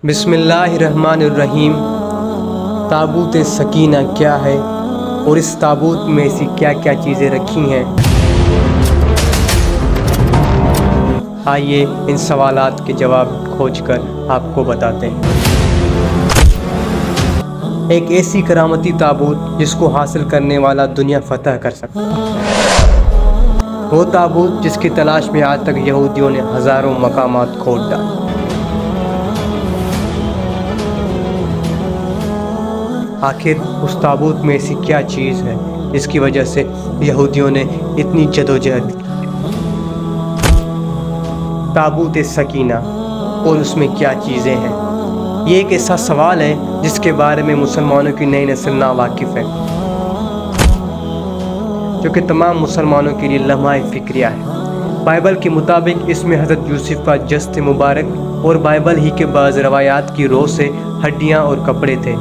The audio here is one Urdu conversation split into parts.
بسم اللہ الرحمن الرحیم۔ تابوت سکینہ کیا ہے اور اس تابوت میں ایسی کیا کیا چیزیں رکھی ہیں؟ آئیے ان سوالات کے جواب کھوج کر آپ کو بتاتے ہیں۔ ایک ایسی کرامتی تابوت جس کو حاصل کرنے والا دنیا فتح کر سکتا ہے، وہ تابوت جس کی تلاش میں آج تک یہودیوں نے ہزاروں مقامات کھود ڈالے۔ آخر اس تابوت میں ایسی کیا چیز ہے جس کی وجہ سے یہودیوں نے اتنی جدوجہد کی؟ تابوت سکینہ اور اس میں کیا چیزیں ہیں؟ یہ ایک ایسا سوال ہے جس کے بارے میں مسلمانوں کی نئی نسل ناواقف ہے، جو کہ تمام مسلمانوں کے لیے لمحہ فکریہ ہے۔ بائبل کے مطابق اس میں حضرت یوسف کا جسد مبارک اور بائبل ہی کے بعض روایات کی روح سے ہڈیاں اور کپڑے تھے۔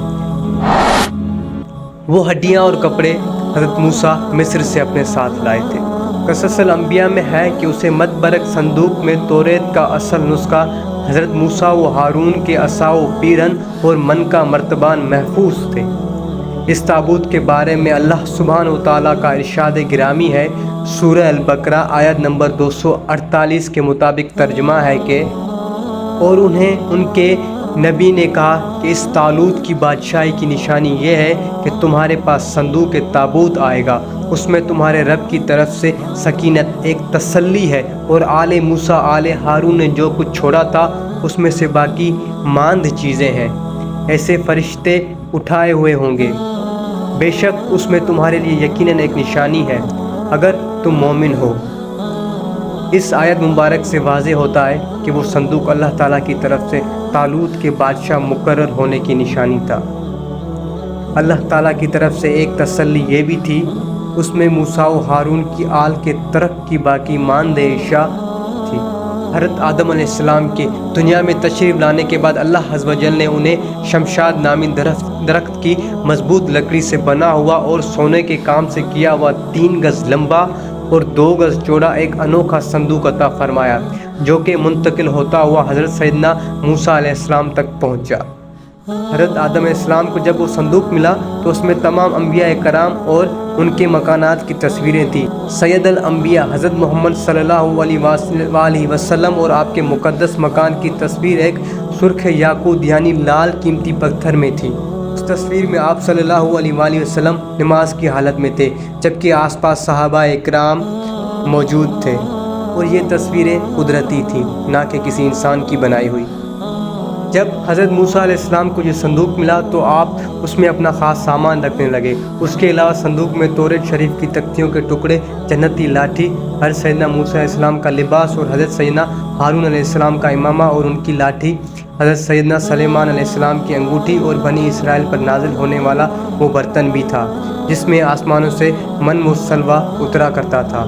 وہ ہڈیاں اور کپڑے حضرت موسیٰ مصر سے اپنے ساتھ لائے تھے۔ قصص الانبیاء میں ہے کہ اسے متبرک صندوق میں توریت کا اصل نسخہ حضرت موسیٰ و ہارون کے عصا و پیرن اور من کا مرتبان محفوظ تھے۔ اس تابوت کے بارے میں اللہ سبحانہ و تعالیٰ کا ارشاد گرامی ہے۔ سورہ البقرہ آیت نمبر 248 کے مطابق ترجمہ ہے کہ اور انہیں ان کے نبی نے کہا کہ اس طالوت کی بادشاہی کی نشانی یہ ہے کہ تمہارے پاس صندوق تابوت آئے گا، اس میں تمہارے رب کی طرف سے سکینت ایک تسلی ہے، اور آل موسیٰ آل ہارون نے جو کچھ چھوڑا تھا اس میں سے باقی ماند چیزیں ہیں، ایسے فرشتے اٹھائے ہوئے ہوں گے۔ بے شک اس میں تمہارے لیے یقیناً ایک نشانی ہے اگر تم مومن ہو۔ اس آیت مبارک سے واضح ہوتا ہے کہ وہ صندوق اللہ تعالیٰ کی طرف سے طالوت کے بادشاہ مقرر ہونے کی نشانی تھا۔ اللہ تعالیٰ کی طرف سے ایک تسلی یہ بھی تھی، اس میں موسیٰ و ہارون کی آل کے ترک کی باقی ماندہ اشیاء تھی۔ حضرت آدم علیہ السلام کے دنیا میں تشریف لانے کے بعد اللہ عز و جل نے انہیں شمشاد نامی درخت کی مضبوط لکڑی سے بنا ہوا اور سونے کے کام سے کیا ہوا 3 گز لمبا اور 2 گز چوڑا ایک انوکھا صندوق عطا فرمایا، جو کہ منتقل ہوتا ہوا حضرت سیدنا موسیٰ علیہ السلام تک پہنچا۔ حضرت آدم علیہ السلام کو جب وہ صندوق ملا تو اس میں تمام انبیاء کرام اور ان کے مکانات کی تصویریں تھیں۔ سید الانبیاء حضرت محمد صلی اللہ علیہ وسلم اور آپ کے مقدس مکان کی تصویر ایک سرخ یاقوت یعنی لال قیمتی پتھر میں تھی۔ اس تصویر میں آپ صلی اللہ علیہ وسلم نماز کی حالت میں تھے، جبکہ آس پاس صحابہ اکرام موجود تھے، اور یہ تصویریں قدرتی تھیں، نہ کہ کسی انسان کی بنائی ہوئی۔ جب حضرت موسیٰ علیہ السلام کو یہ صندوق ملا تو آپ اس میں اپنا خاص سامان رکھنے لگے۔ اس کے علاوہ صندوق میں توریت شریف کی تختیوں کے ٹکڑے، جنتی لاٹھی، حضرت سیدنا موسیٰ علیہ السلام کا لباس اور حضرت سیدنا ہارون علیہ السلام کا امامہ اور ان کی لاٹھی، حضرت سیدنا سلیمان علیہ السلام کی انگوٹھی اور بنی اسرائیل پر نازل ہونے والا وہ برتن بھی تھا جس میں آسمانوں سے من و سلوہ اترا کرتا تھا۔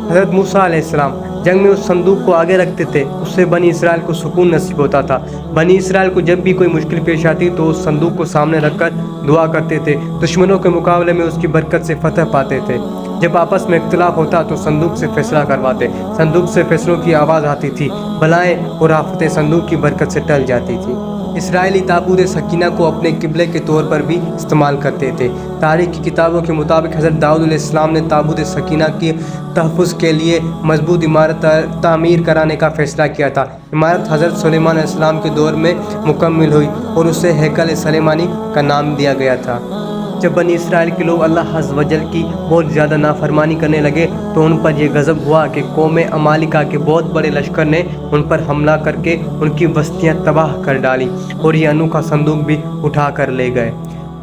حضرت موسیٰ علیہ السلام جنگ میں اس صندوق کو آگے رکھتے تھے، اس سے بنی اسرائیل کو سکون نصیب ہوتا تھا۔ بنی اسرائیل کو جب بھی کوئی مشکل پیش آتی تو اس صندوق کو سامنے رکھ کر دعا کرتے تھے، دشمنوں کے مقابلے میں اس کی برکت سے فتح پاتے تھے۔ جب آپس میں اختلاف ہوتا تو صندوق سے فیصلہ کرواتے، صندوق سے فیصلوں کی آواز آتی تھی، بلائیں اور آفتیں صندوق کی برکت سے ٹل جاتی تھی۔ اسرائیلی تابوت سکینہ کو اپنے قبلے کے طور پر بھی استعمال کرتے تھے۔ تاریخ کی کتابوں کے مطابق حضرت داؤد علیہ السلام نے تابوت سکینہ کے تحفظ کے لیے مضبوط عمارت تعمیر کرانے کا فیصلہ کیا تھا۔ عمارت حضرت سلیمان علیہ السلام کے دور میں مکمل ہوئی اور اسے ہیکل سلیمانی کا نام دیا گیا تھا۔ جب بنی اسرائیل کے لوگ اللہ عز و جل کی بہت زیادہ نافرمانی کرنے لگے تو ان پر یہ غضب ہوا کہ قوم عمالقہ کے بہت بڑے لشکر نے ان پر حملہ کر کے ان کی بستیاں تباہ کر ڈالیں اور یہ انوکھا صندوق بھی اٹھا کر لے گئے۔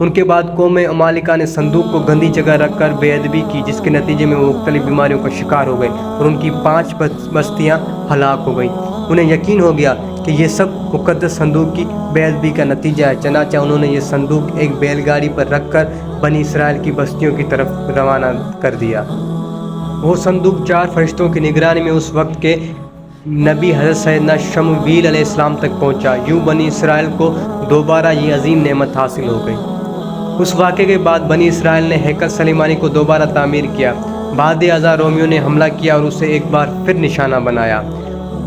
ان کے بعد قوم عمالقہ نے صندوق کو گندی جگہ رکھ کر بے ادبی کی، جس کے نتیجے میں وہ مختلف بیماریوں کا شکار ہو گئے اور ان کی 5 بستیاں ہلاک ہو گئیں۔ انہیں یقین ہو گیا کہ یہ سب مقدس صندوق کی بے ادبی کا نتیجہ ہے، چنانچہ انہوں نے یہ صندوق ایک بیل گاڑی پر رکھ کر بنی اسرائیل کی بستیوں کی طرف روانہ کر دیا۔ وہ صندوق 4 فرشتوں کی نگرانی میں اس وقت کے نبی حضرت سیدنا شمویل علیہ السلام تک پہنچا۔ یوں بنی اسرائیل کو دوبارہ یہ عظیم نعمت حاصل ہو گئی۔ اس واقعے کے بعد بنی اسرائیل نے ہیکل سلیمانی کو دوبارہ تعمیر کیا۔ بعد ازاں رومیوں نے حملہ کیا اور اسے ایک بار پھر نشانہ بنایا۔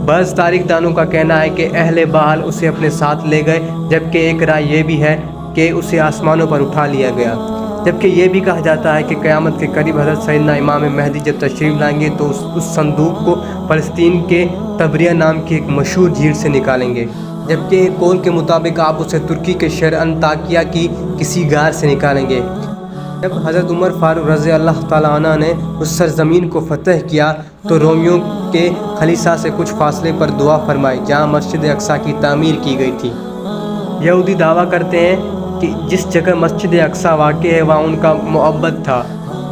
بعض تاریخ دانوں کا کہنا ہے کہ اہل بال اسے اپنے ساتھ لے گئے، جبکہ ایک رائے یہ بھی ہے کہ اسے آسمانوں پر اٹھا لیا گیا، جبکہ یہ بھی کہا جاتا ہے کہ قیامت کے قریب حضرت سیدنا امام مہدی جب تشریف لائیں گے تو اس صندوق کو فلسطین کے تبریہ نام کی ایک مشہور جھیل سے نکالیں گے، جبکہ ایک قول کے مطابق آپ اسے ترکی کے شہر انطاکیہ کی کسی غار سے نکالیں گے۔ جب حضرت عمر فاروق رضی اللہ تعالیٰ عنہ نے اس سرزمین کو فتح کیا تو رومیوں کے خلیصہ سے کچھ فاصلے پر دعا فرمائی جہاں مسجد اقصیٰ کی تعمیر کی گئی تھی۔ یہودی دعویٰ کرتے ہیں کہ جس جگہ مسجد اقصیٰ واقع ہے وہاں ان کا معبد تھا۔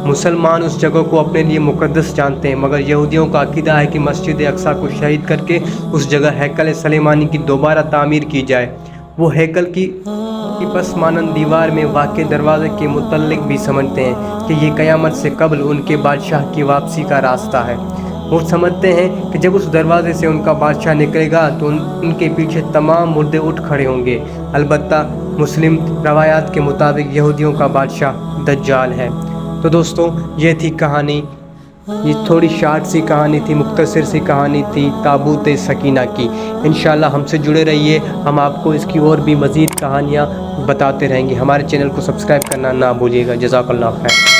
مسلمان اس جگہ کو اپنے لیے مقدس جانتے ہیں، مگر یہودیوں کا عقیدہ ہے کہ مسجد اقصیٰ کو شہید کر کے اس جگہ ہیکل سلیمانی کی دوبارہ تعمیر کی جائے۔ وہ ہیکل کی پس مانند دیوار میں واقع دروازے کے متعلق بھی سمجھتے ہیں کہ یہ قیامت سے قبل ان کے بادشاہ کی واپسی کا راستہ ہے۔ وہ سمجھتے ہیں کہ جب اس دروازے سے ان کا بادشاہ نکلے گا تو ان کے پیچھے تمام مردے اٹھ کھڑے ہوں گے۔ البتہ مسلم روایات کے مطابق یہودیوں کا بادشاہ دجال ہے۔ تو دوستو یہ تھی کہانی، یہ تھوڑی شارٹ سی کہانی تھی، مختصر سی کہانی تھی تابوت سکینہ کی۔ انشاءاللہ ہم سے جڑے رہیے، ہم آپ کو اس کی اور بھی مزید کہانیاں بتاتے رہیں گے۔ ہمارے چینل کو سبسکرائب کرنا نہ بھولیے گا۔ جزاک اللہ خیر۔